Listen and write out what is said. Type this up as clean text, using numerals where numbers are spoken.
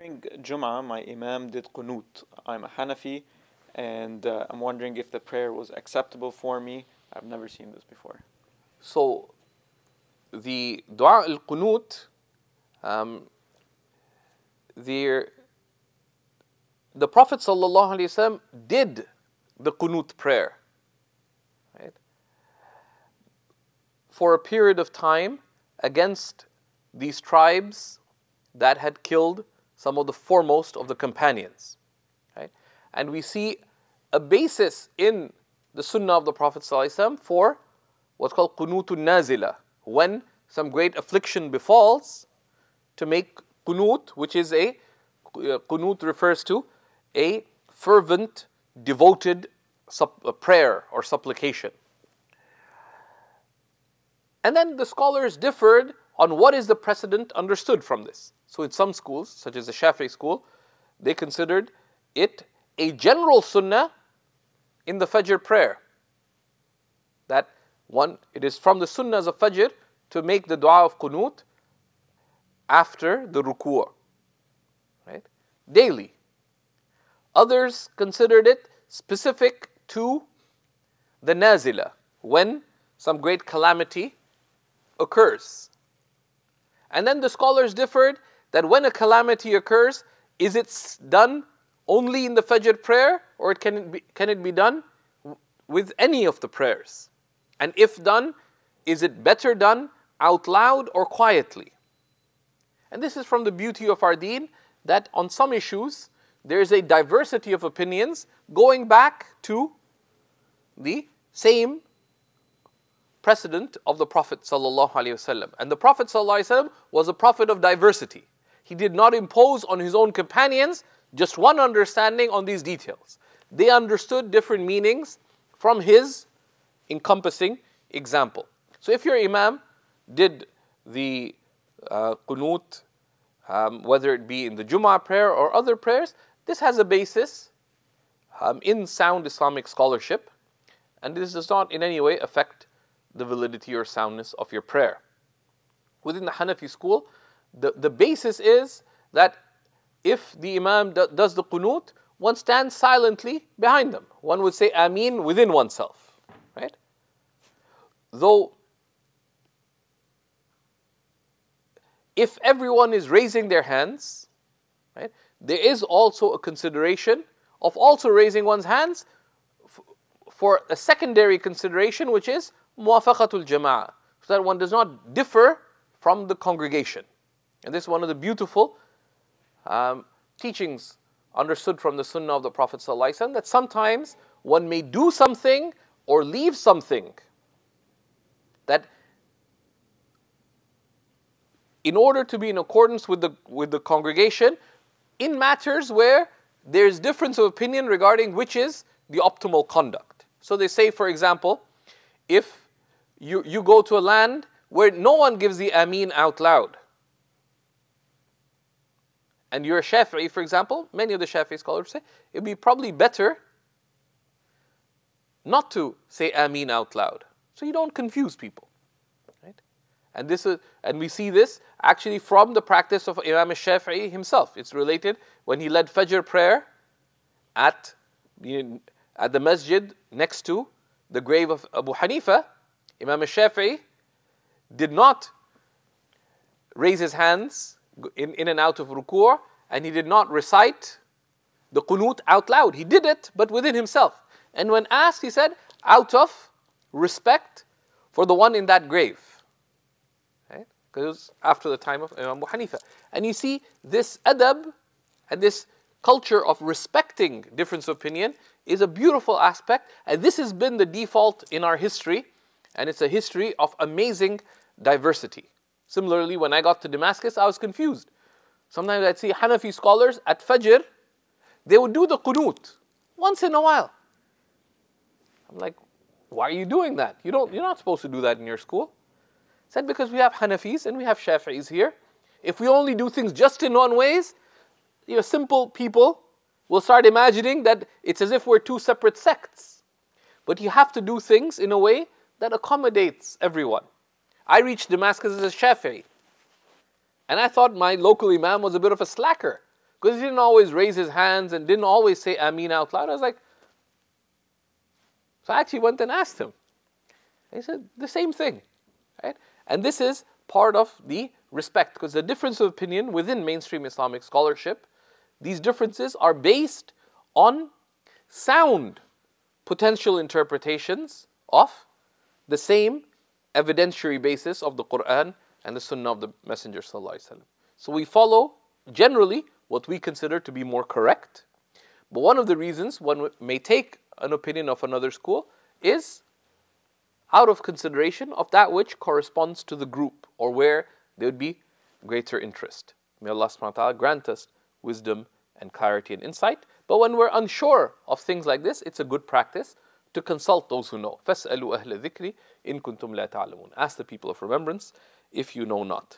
During Jum'ah, my imam did qunut. I'm a Hanafi, and I'm wondering if the prayer was acceptable for me. I've never seen this before. So, the dua al-qunut, the Prophet ﷺ did the qunut prayer, right, for a period of time against these tribes that had killed some of the foremost of the companions, right? And we see a basis in the sunnah of the Prophet ﷺ for what's called qunutun nazila, when some great affliction befalls, to make qunut, which is qunut refers to a fervent, devoted prayer or supplication. And then the scholars differed on what is the precedent understood from this. So in some schools, such as the Shafi'i school, they considered it a general sunnah in the Fajr prayer. That it is from the sunnahs of Fajr to make the dua of qunut after the ruku', right? Daily. Others considered it specific to the nazila, when some great calamity occurs. And then the scholars differed that when a calamity occurs, is it done only in the Fajr prayer, or can it be done with any of the prayers? And if done, is it better done out loud or quietly? And this is from the beauty of our deen, that on some issues there is a diversity of opinions going back to the same precedent of the Prophet ﷺ. And the Prophet ﷺ was a prophet of diversity. He did not impose on his own companions just one understanding on these details. They understood different meanings from his encompassing example. So if your imam did the qunut, whether it be in the Jum'ah prayer or other prayers, this has a basis in sound Islamic scholarship, and this does not in any way affect the validity or soundness of your prayer. Within the Hanafi school, the basis is that if the imam does the qunut, one stands silently behind them. One would say Ameen within oneself, right? Though, if everyone is raising their hands, right, there is also a consideration of also raising one's hands for a secondary consideration, which is muwafaqatul jama'ah, so that one does not differ from the congregation. And this is one of the beautiful teachings understood from the sunnah of the Prophet ﷺ, that sometimes one may do something or leave something that, in order to be in accordance with the congregation, in matters where there is difference of opinion regarding which is the optimal conduct. So they say, for example, if you go to a land where no one gives the Ameen out loud, and you're a Shafi'i, for example, many of the Shafi'i scholars say it would be probably better not to say Ameen out loud, so you don't confuse people, right? And we see this actually from the practice of Imam Shafi'i himself. It's related when he led Fajr prayer at the masjid next to the grave of Abu Hanifa. Imam Shafi'i did not raise his hands in and out of ruku', and he did not recite the qunut out loud. He did it, but within himself. And when asked, he said, out of respect for the one in that grave. Right? Because it was after the time of Imam Abu Hanifa. And you see, this adab and this culture of respecting difference of opinion is a beautiful aspect, and this has been the default in our history, and it's a history of amazing diversity. Similarly, when I got to Damascus, I was confused. Sometimes I'd see Hanafi scholars at Fajr, they would do the qunut once in a while. I'm like, why are you doing that? You're not supposed to do that in your school. I said, because we have Hanafis and we have Shafi'is here. If we only do things just in one ways, simple people will start imagining that it's as if we're two separate sects. But you have to do things in a way that accommodates everyone. I reached Damascus as a Shafi'i, and I thought my local imam was a bit of a slacker. Because he didn't always raise his hands and didn't always say Ameen out loud. I was like, so I actually went and asked him. He said the same thing. Right? And this is part of the respect, because the difference of opinion within mainstream Islamic scholarship, these differences are based on sound potential interpretations of the same evidentiary basis of the Quran and the Sunnah of the Messenger sallallahu alaihi wasallam. So we follow generally what we consider to be more correct. But one of the reasons one may take an opinion of another school is out of consideration of that which corresponds to the group or where there would be greater interest. May Allah subhanahu wa ta'ala grant us wisdom and clarity and insight. But when we're unsure of things like this, it's a good practice to consult those who know. فَاسْأَلُوا أَهْلَ ذِكْرِ إِن كُنْتُمْ لَا تَعْلَمُونَ. Ask the people of remembrance if you know not.